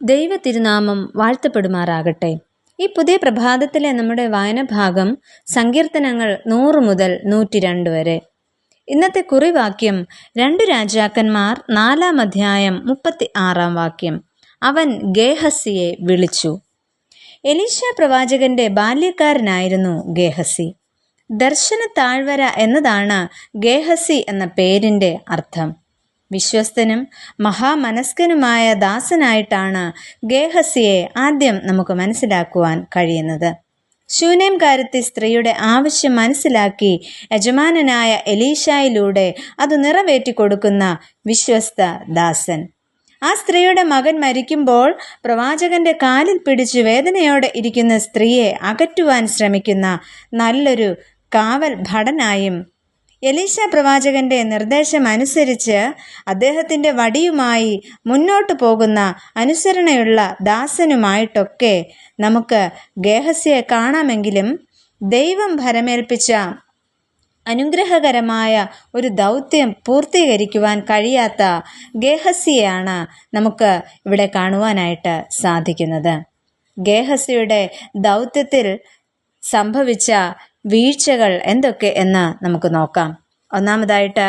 ദൈവ തിരുനാമം വാഴ്ത്തപ്പെടുമാറാകട്ടെ. ഈ പുതിയ പ്രഭാതത്തിലെ നമ്മുടെ വായനഭാഗം സങ്കീർത്തനങ്ങൾ 100 മുതൽ 102 വരെ. ഇന്നത്തെ കുറിവാക്യം 2 രാജാക്കന്മാർ 4 അധ്യായം 36 വാക്യം. അവൻ ഗേഹസിയെ വിളിച്ചു. എലീശ പ്രവാചകന്റെ ബാല്യക്കാരനായിരുന്നു ഗേഹസി. ദർശന താഴ്വര എന്നതാണ് ഗേഹസി എന്ന പേരിൻ്റെ അർത്ഥം. വിശ്വസ്തനും മഹാമനസ്കനുമായ ദാസനായിട്ടാണ് ഗേഹസിയെ ആദ്യം നമുക്ക് മനസ്സിലാക്കുവാൻ കഴിയുന്നത്. ശൂനേംകാരത്തി സ്ത്രീയുടെ ആവശ്യം മനസ്സിലാക്കി യജമാനനായ എലീശായിലൂടെ അത് നിറവേറ്റിക്കൊടുക്കുന്ന വിശ്വസ്ത ദാസൻ. ആ സ്ത്രീയുടെ മകൻ മരിക്കുമ്പോൾ പ്രവാചകന്റെ കാലിൽ പിടിച്ച് വേദനയോടെ ഇരിക്കുന്ന സ്ത്രീയെ അകറ്റുവാൻ ശ്രമിക്കുന്ന നല്ലൊരു കാവൽ ഭടനായും എലീശ പ്രവാചകന്റെ നിർദ്ദേശം അനുസരിച്ച് അദ്ദേഹത്തിൻ്റെ വടിയുമായി മുന്നോട്ടു പോകുന്ന അനുസരണയുള്ള ദാസനുമായിട്ടൊക്കെ നമുക്ക് ഗേഹസിയെ കാണാമെങ്കിലും ദൈവം ഭരമേൽപ്പിച്ച അനുഗ്രഹകരമായ ഒരു ദൗത്യം പൂർത്തീകരിക്കുവാൻ കഴിയാത്ത ഗേഹസിയെയാണ് നമുക്ക് ഇവിടെ കാണുവാനായിട്ട് സാധിക്കുന്നത്. ഗേഹസിയുടെ ദൗത്യത്തിൽ സംഭവിച്ച വീഴ്ചകൾ എന്തൊക്കെ എന്ന് നമുക്ക് നോക്കാം. ഒന്നാമതായിട്ട്,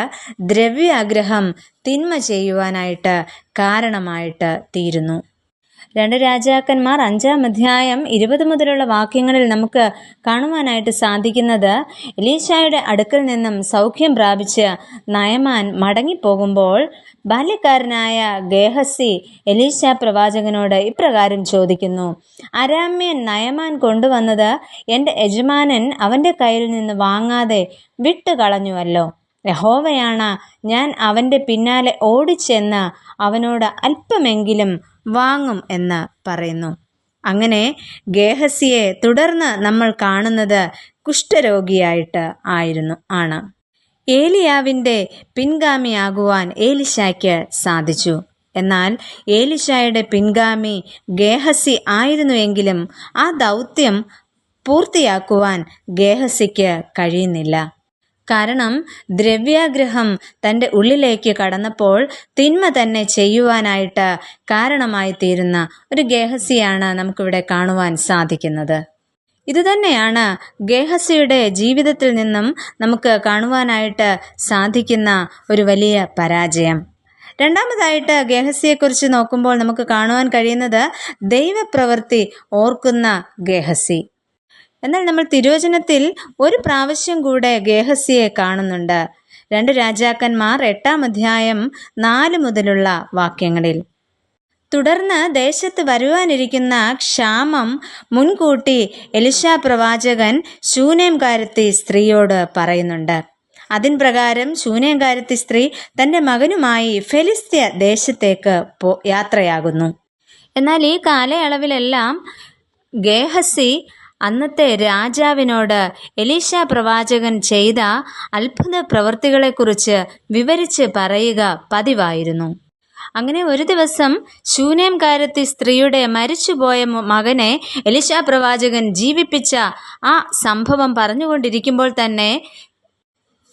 ദ്രവ്യാഗ്രഹം തിന്മ ചെയ്യുവാനായിട്ട് കാരണമായിട്ട് തീരുന്നു. 2 രാജാക്കന്മാർ 5 അധ്യായം 20 മുതലുള്ള വാക്യങ്ങളിൽ നമുക്ക് കാണുവാനായിട്ട് സാധിക്കുന്നത്, എലീശായുടെ അടുക്കൽ നിന്നും സൗഖ്യം പ്രാപിച്ച് നയമാൻ മടങ്ങിപ്പോകുമ്പോൾ ബാല്യക്കാരനായ ഗേഹസി എലീശ പ്രവാചകനോട് ഇപ്രകാരം ചോദിക്കുന്നു: അരാമ്യൻ നയമാൻ കൊണ്ടുവന്നത് എൻ്റെ യജമാനൻ അവൻ്റെ കയ്യിൽ നിന്ന് വാങ്ങാതെ വിട്ടുകളഞ്ഞുവല്ലോ. യഹോവയാണ് ഞാൻ അവൻ്റെ പിന്നാലെ ഓടിച്ചെന്ന് അവനോട് അല്പമെങ്കിലും വാങ്ങും എന്ന് പറയുന്നു. അങ്ങനെ ഗേഹസിയെ തുടർന്ന് നമ്മൾ കാണുന്നത് കുഷ്ഠരോഗിയായിട്ട് ആണ്. ഏലിയാവിൻ്റെ പിൻഗാമിയാകുവാൻ ഏലിശായ്ക്ക് സാധിച്ചു. എന്നാൽ ഏലിശായുടെ പിൻഗാമി ഗേഹസി ആയിരുന്നുവെങ്കിലും ആ ദൗത്യം പൂർത്തിയാക്കുവാൻ ഗേഹസിക്ക് കഴിയുന്നില്ല. കാരണം ദ്രവ്യാഗ്രഹം തൻ്റെ ഉള്ളിലേക്ക് കടന്നപ്പോൾ തിന്മ തന്നെ ചെയ്യുവാനായിട്ട് കാരണമായി തീരുന്ന ഒരു ഗേഹസിയാണ് നമുക്കിവിടെ കാണുവാൻ സാധിക്കുന്നത്. ഇതുതന്നെയാണ് ഗേഹസിയുടെ ജീവിതത്തിൽ നിന്നും നമുക്ക് കാണുവാനായിട്ട് സാധിക്കുന്ന ഒരു വലിയ പരാജയം. രണ്ടാമതായിട്ട് ഗേഹസിയെക്കുറിച്ച് നോക്കുമ്പോൾ നമുക്ക് കാണുവാൻ കഴിയുന്നത് ദൈവപ്രവൃത്തി ഓർക്കുന്ന ഗേഹസി. എന്നാൽ നമ്മൾ തിരുവചനത്തിൽ ഒരു പ്രാവശ്യം കൂടെ ഗേഹസിയെ കാണുന്നുണ്ട്. 2 രാജാക്കന്മാർ 8 അധ്യായം 4 മുതലുള്ള വാക്യങ്ങളിൽ. തുടർന്ന് ദേശത്ത് വരുവാനിരിക്കുന്ന ക്ഷാമം മുൻകൂട്ടി എലീശ പ്രവാചകൻ ശൂനേംകാരത്തി സ്ത്രീയോട് പറയുന്നുണ്ട്. അതിൻ പ്രകാരം ശൂനേംകാരത്തി സ്ത്രീ തൻ്റെ മകനുമായി ഫെലിസ്ത്യ ദേശത്തേക്ക് യാത്രയാകുന്നു. എന്നാൽ ഈ കാലയളവിലെല്ലാം ഗേഹസി അന്നത്തെ രാജാവിനോട് എലീശ പ്രവാചകൻ ചെയ്ത അത്ഭുത പ്രവൃത്തികളെക്കുറിച്ച് വിവരിച്ച് പറയുക പതിവായിരുന്നു. അങ്ങനെ ഒരു ദിവസം ശൂനേംകാരത്തി സ്ത്രീയുടെ മരിച്ചുപോയ മകനെ എലീശ പ്രവാചകൻ ജീവിപ്പിച്ച ആ സംഭവം പറഞ്ഞുകൊണ്ടിരിക്കുമ്പോൾ തന്നെ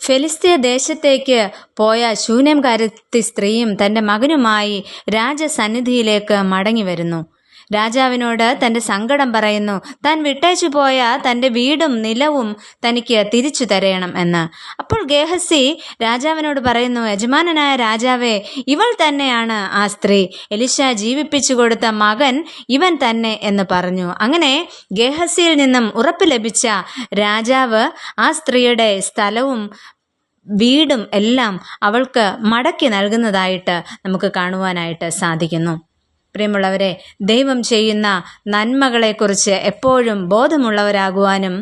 ഫെലിസ്ത്യ ദേശത്തേക്ക് പോയ ശൂനേംകാരത്തി സ്ത്രീയും തൻ്റെ മകനുമായി രാജസന്നിധിയിലേക്ക് മടങ്ങി വരുന്നു. രാജാവിനോട് തൻ്റെ സങ്കടം പറയുന്നു. താൻ വിട്ടേച്ചു പോയ തൻ്റെ വീടും നിലവും തനിക്ക് തിരിച്ചു തരയണം എന്ന്. അപ്പോൾ ഗേഹസി രാജാവിനോട് പറയുന്നു: യജമാനനായ രാജാവേ, ഇവൾ തന്നെയാണ് ആ സ്ത്രീ. എലീശ ജീവിപ്പിച്ചു കൊടുത്ത മകൻ ഇവൻ തന്നെ എന്ന് പറഞ്ഞു. അങ്ങനെ ഗേഹസിയിൽ നിന്നും ഉറപ്പ് ലഭിച്ച രാജാവ് ആ സ്ത്രീയുടെ സ്ഥലവും വീടും എല്ലാം അവൾക്ക് മടക്കി നൽകുന്നതായിട്ട് നമുക്ക് കാണുവാനായിട്ട് സാധിക്കുന്നു. പ്രിയമുള്ളവരെ, ദൈവം ചെയ്യുന്ന നന്മകളെക്കുറിച്ച് എപ്പോഴും ബോധമുള്ളവരാകുവാനും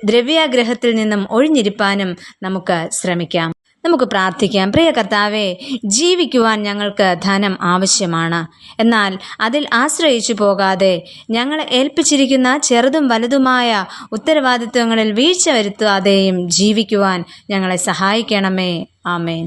ദ്രവ്യാഗ്രഹത്തിൽ നിന്നും ഒഴിഞ്ഞിരിപ്പാനും നമുക്ക് ശ്രമിക്കാം. നമുക്ക് പ്രാർത്ഥിക്കാം. പ്രിയ കർത്താവേ, ജീവിക്കുവാൻ ഞങ്ങൾക്ക് ധനം ആവശ്യമാണ്. എന്നാൽ അതിൽ ആശ്രയിച്ചു പോകാതെ ഞങ്ങളെ ഏൽപ്പിച്ചിരിക്കുന്ന ചെറുതും വലുതുമായ ഉത്തരവാദിത്വങ്ങളിൽ വീഴ്ച വരുത്താതെയും ജീവിക്കുവാൻ ഞങ്ങളെ സഹായിക്കണമേ. ആമേൻ.